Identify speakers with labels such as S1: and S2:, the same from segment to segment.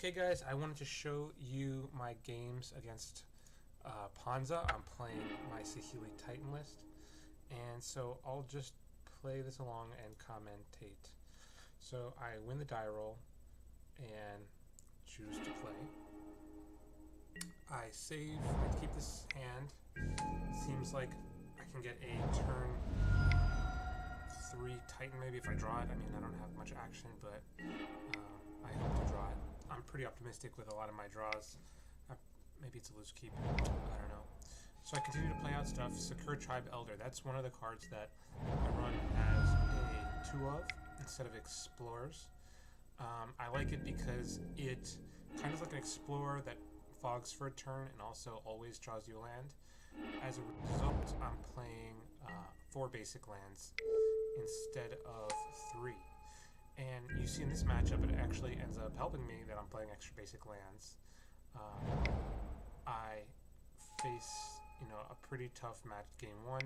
S1: Okay, guys, I wanted to show you my games against Ponza. I'm playing my Saheeli Titan list, and so I'll just play this along and commentate. So I win the die roll and choose to play. I save, I keep this hand. Seems like I can get a turn 3 Titan maybe if I draw it. I mean, I don't have much action, but I hope to draw it. I'm pretty optimistic with a lot of my draws. Maybe it's a loose keep. I don't know. So I continue to play out stuff. Secure Tribe Elder. That's one of the cards that I run as a 2 of instead of Explorers. I like it because it kind of like an Explorer that fogs for a turn and also always draws you a land. As a result, I'm playing 4 basic lands instead of 3. And you see in this matchup, it actually ends up helping me that I'm playing extra basic lands. I face, a pretty tough match game 1.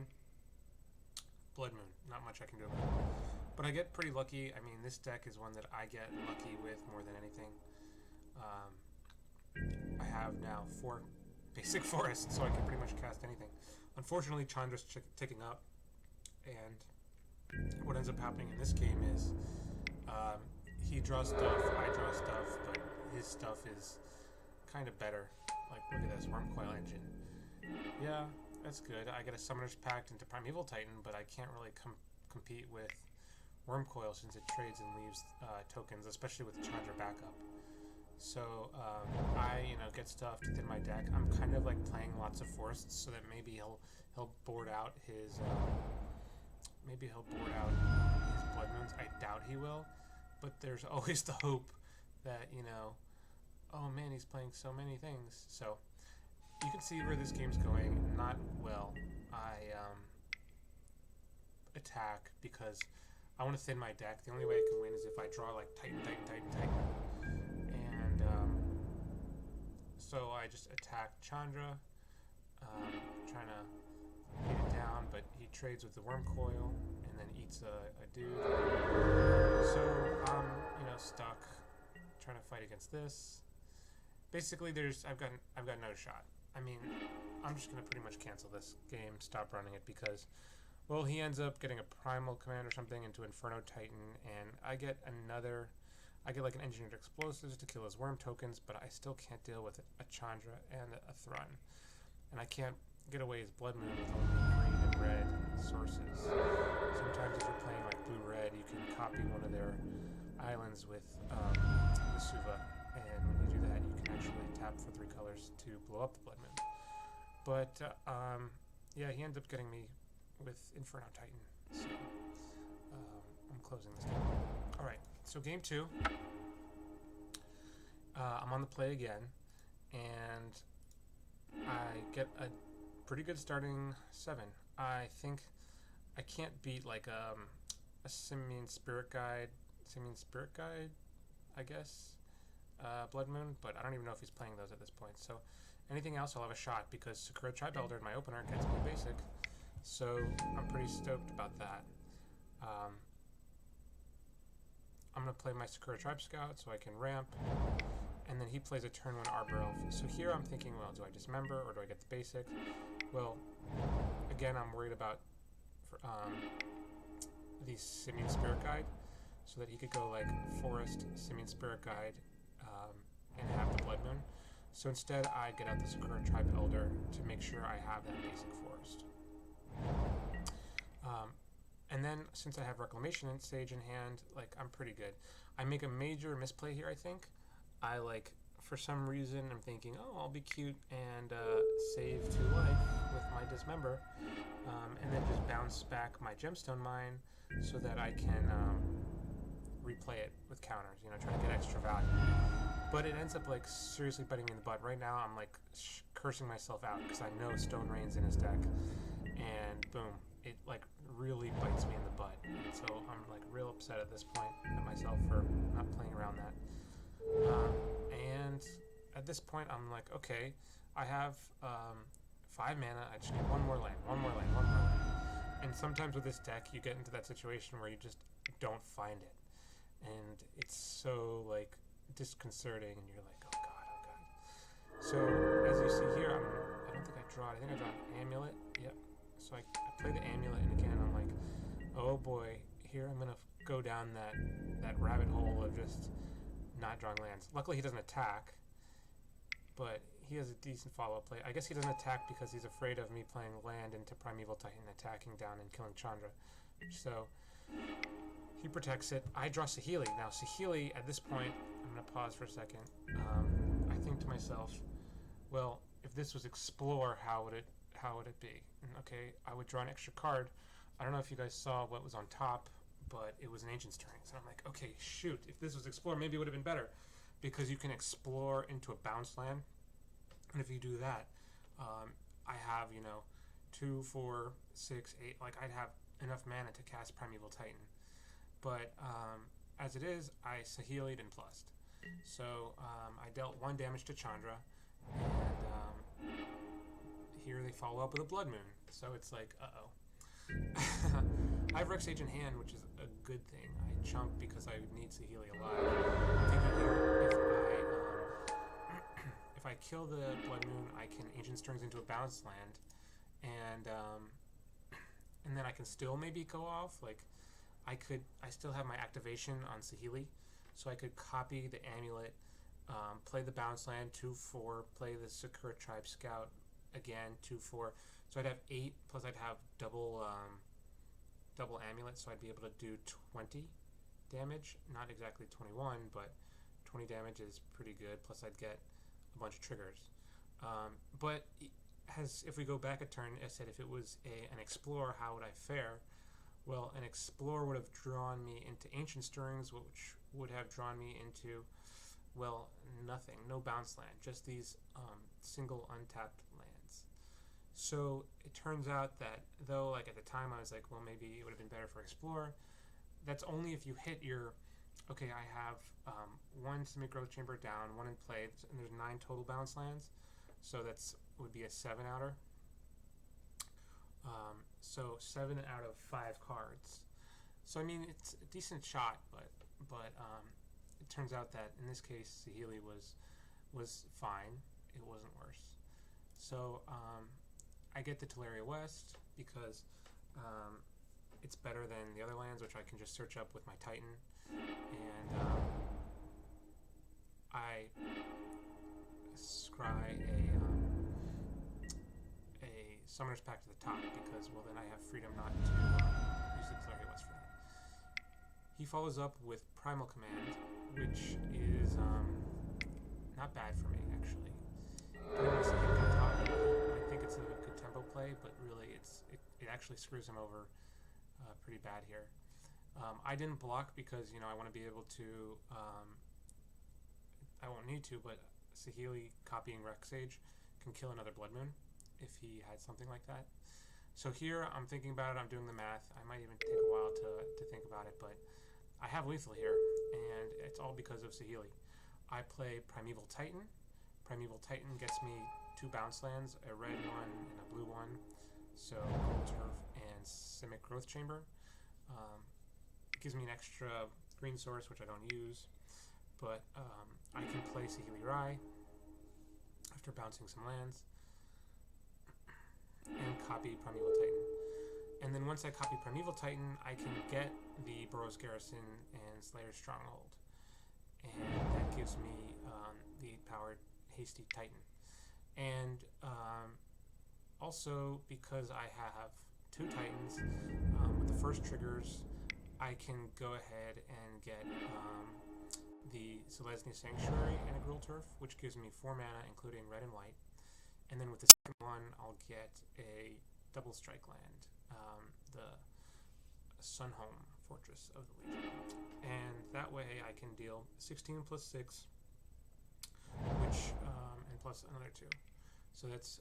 S1: Blood Moon, not much I can do about it. But I get pretty lucky. I mean, this deck is one that I get lucky with more than anything. I have now 4 basic forests, so I can pretty much cast anything. Unfortunately, Chandra's ticking up, and what ends up happening in this game is he draws stuff, I draw stuff, but his stuff is kind of better. Like, look at this, Wormcoil Engine. Yeah, that's good. I get a Summoner's Pact into Primeval Titan, but I can't really compete with Wormcoil since it trades and leaves tokens, especially with Chandra backup. So I, get stuff to thin my deck. I'm kind of like playing lots of forests so that maybe he'll board out his Blood Moons. I doubt he will, but there's always the hope that oh man, he's playing so many things. So you can see where this game's going. Not well. I attack because I want to thin my deck. The only way I can win is if I draw like Titan, and so I just attack Chandra, trying to beat it down, but he trades with the Wormcoil and then eats a dude. So I'm stuck trying to fight against this. Basically, I've got no shot. I mean, I'm just gonna pretty much cancel this game, stop running it, because, well, he ends up getting a Primal Command or something into Inferno Titan, and I get like an Engineered Explosives to kill his Worm tokens, but I still can't deal with a Chandra and a Thrun, and I can't get away his Blood Moon with only green and red sources. Sometimes if you're playing like blue-red, you can copy one of their islands with Vesuva, and when you do that, you can actually tap for 3 colors to blow up the Blood Moon. But yeah, he ends up getting me with Inferno Titan, so I'm closing this game. Alright, so game 2, I'm on the play again, and I get a pretty good starting 7. I think I can't beat like a Simian Spirit Guide, I guess, Blood Moon, but I don't even know if he's playing those at this point. So anything else, I'll have a shot because Secure Tribe Elder in my opener gets me basic. So I'm pretty stoked about that. I'm going to play my Secure Tribe Scout so I can ramp, and then he plays a turn 1 Arbor Elf. So here I'm thinking, well, do I dismember or do I get the basic? Well, again, I'm worried about the Simian Spirit Guide, so that he could go like Forest, Simian Spirit Guide, and have the Blood Moon. So instead, I get out the Secure Tribe Elder to make sure I have that basic forest. And then, since I have Reclamation and Sage in hand, like, I'm pretty good. I make a major misplay here, I think. For some reason, I'm thinking, oh, I'll be cute and save 2 life with my Dismember, and then just bounce back my Gemstone Mine so that I can replay it with counters, try to get extra value. But it ends up, like, seriously biting me in the butt. Right now, I'm, like, cursing myself out because I know Stone Rain's in his deck, and boom, it, like, really bites me in the butt. And so I'm, like, real upset at this point at myself for not playing around that. And at this point, I'm like, okay, I have 5 mana, I just need one more land. And sometimes with this deck, you get into that situation where you just don't find it. And it's so, like, disconcerting, and you're like, oh god, oh god. So as you see here, I don't think I draw it. I think I draw an amulet. Yep. So I play the amulet, and again I'm like, oh boy, here I'm gonna go down that rabbit hole of just not drawing lands. Luckily he doesn't attack, but he has a decent follow-up play. I guess he doesn't attack because he's afraid of me playing land into Primeval Titan, attacking down and killing Chandra. So he protects it. I draw Saheeli. Now Saheeli, at this point, I'm going to pause for a second. I think to myself, well, if this was Explore, how would it be? And okay, I would draw an extra card. I don't know if you guys saw what was on top, but it was an Ancient Strings. And I'm like, okay, shoot, if this was Explore, maybe it would have been better, because you can explore into a bounce land. And if you do that, I have, 2, 4, 6, 8, like I'd have enough mana to cast Primeval Titan. But as it is, I Saheeli'd and plussed. So I dealt 1 damage to Chandra, and here they follow up with a Blood Moon. So it's like, uh-oh. I have Rex Age in hand, which is a good thing. I chump because I need Saheeli alive. I'm thinking here, if I kill the Blood Moon, I can Ancient Strings into a bounce land, and then I can still maybe go off. Like, I still have my activation on Saheeli, so I could copy the amulet, play the bounce land, 2/4, play the Sakura Tribe Scout again, 2/4. So I'd have 8, plus I'd have double amulet, so I'd be able to do 20 damage. Not exactly 21, but 20 damage is pretty good. Plus I'd get a bunch of triggers. But if we go back a turn, I said if it was an Explorer, how would I fare? Well, an Explorer would have drawn me into Ancient Stirrings, which would have drawn me into, well, nothing. No bounce land. Just these single untapped lands. So it turns out that, though, like at the time I was like, well, maybe it would have been better for Explorer. That's only if you hit your, okay, I have 1 Simic Growth Chamber down, 1 in play, and there's 9 total bounce lands. So would be a 7-outer. So 7 out of 5 cards. So I mean, it's a decent shot, but it turns out that in this case, Saheeli was fine. It wasn't worse. So I get the Teleria West because it's better than the other lands, which I can just search up with my Titan, and I scry a Summoner's Pact to the top because, well, then I have freedom not to use the Teleria West for that. He follows up with Primal Command, which is not bad for me, actually. I think it's a good tempo play, but really it actually screws him over pretty bad here. I didn't block because, I want to be able to, I won't need to, but Saheeli copying Rex Age can kill another Blood Moon if he had something like that. So here I'm thinking about it, I'm doing the math. I might even take a while to think about it, but I have lethal here, and it's all because of Saheeli. I play Primeval Titan. Primeval Titan gets me 2 bounce lands, a red one and a blue one. So Gold Turf and Simic Growth Chamber. It gives me an extra green source, which I don't use, but I can play Saheeli Rai after bouncing some lands and copy Primeval Titan. And then once I copy Primeval Titan, I can get the Burrows Garrison and Slayer's Stronghold, and that gives me the 8-powered Hasty Titan. And also, because I have 2 Titans, with the first triggers, I can go ahead and get the Selesnya Sanctuary and a Gruul Turf, which gives me 4 mana, including red and white. And then with the second one, I'll get a double strike land, the Sunhome Fortress of the Legion. And that way I can deal 16 plus 6, which, and plus another 2. So that's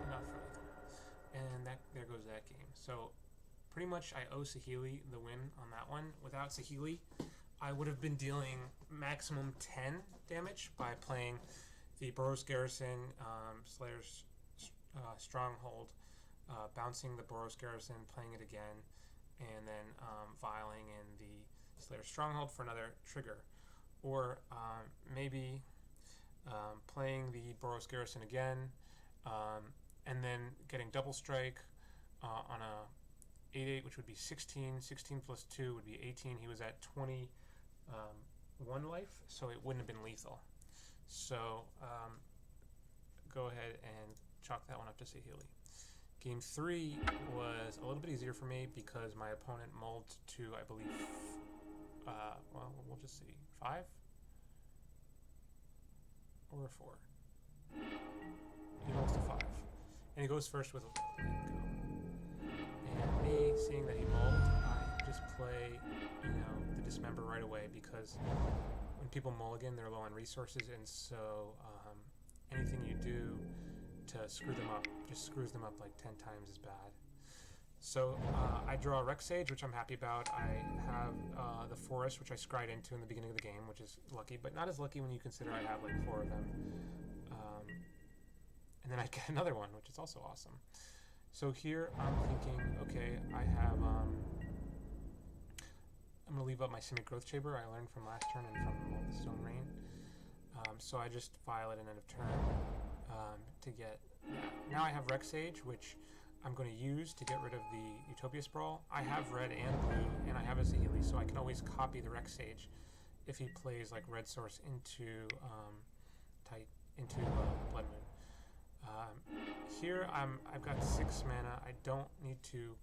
S1: enough for lethal. And there goes that game. So pretty much I owe Saheeli the win on that one. Without Saheeli, I would have been dealing maximum 10 damage by playing the Burrows Garrison, Slayer's Stronghold, bouncing the Burrows Garrison, playing it again, and then vialing in the Slayer Stronghold for another trigger. Or maybe playing the Boros Garrison again, and then getting double strike on a 8/8, which would be 16. 16 plus 2 would be 18. He was at 21 life, so it wouldn't have been lethal. So go ahead and chalk that one up to Saheeli. Game 3 was a little bit easier for me because my opponent mulled to, I believe, well, we'll just see, 5 or 4. He mulls to 5, and he goes first with a go. And me, seeing that he mulled, I just play, the Dismember right away, because when people mulligan, they're low on resources, and so anything you do to screw them up just screws them up like 10 times as bad. So I draw a Rex Sage, which I'm happy about. I have the Forest, which I scryed into in the beginning of the game, which is lucky, but not as lucky when you consider I have like 4 of them. And then I get another one, which is also awesome. So here I'm thinking, okay, I have, I'm going to leave up my Simic Growth Chamber I learned from last turn and from the Stone Rain. So I just file it at end of turn to get that. Now I have Rex Sage, which I'm going to use to get rid of the Utopia Sprawl. I have red and blue, and I have a Saheeli, so I can always copy the Rex Sage if he plays like red source into Blood Moon. Here I've got 6 mana. I don't need to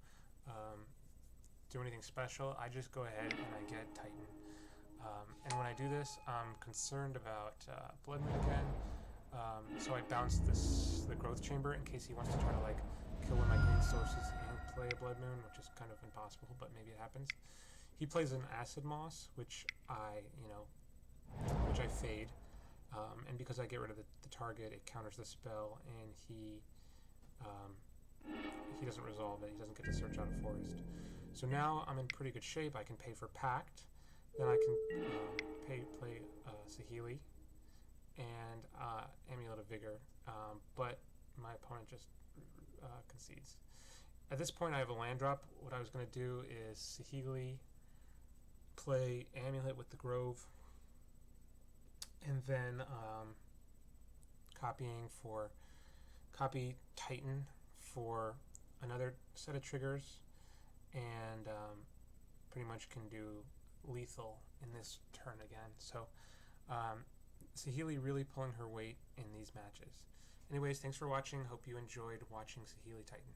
S1: do anything special. I just go ahead and I get Titan. And when I do this, I'm concerned about Blood Moon again. So I bounce the Growth Chamber in case he wants to try to like kill one of my green sources and play a Blood Moon, which is kind of impossible, but maybe it happens. He plays an Acid Moss, which I fade. And because I get rid of the target, it counters the spell, and he doesn't resolve it. He doesn't get to search out a forest. So now I'm in pretty good shape. I can pay for Pact. Then I can play Saheeli and Amulet of Vigor. But my opponent just concedes. At this point, I have a land drop. What I was going to do is Saheeli, play Amulet with the Grove, and then copy Titan for another set of triggers, and pretty much can do lethal in this turn again. So Saheeli really pulling her weight in these matches. Anyways, thanks for watching. Hope you enjoyed watching Saheeli Titan.